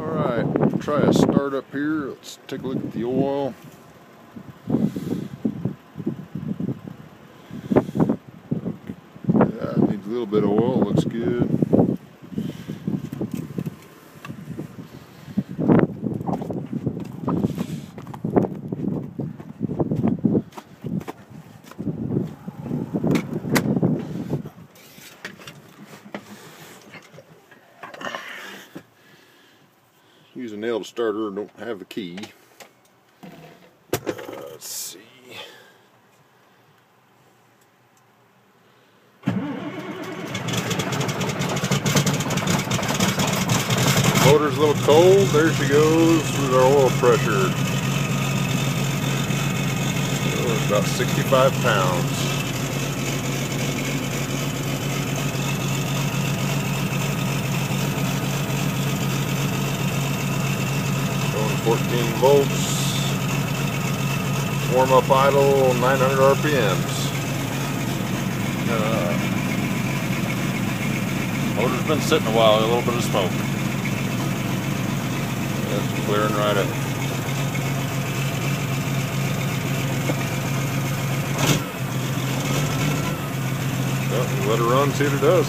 Alright, try a start up here. Let's take a look at the oil. Yeah, it needs a little bit of oil, looks good. Use a nail starter, don't have a key. Let's see. Motor's a little cold. There she goes with our oil pressure. Oh, it's about 65 pounds. 14 volts, warm up idle, 900 RPMs. Motor's been sitting a while, a little bit of smoke. That's clearing right up. Well, let her run, see what it does.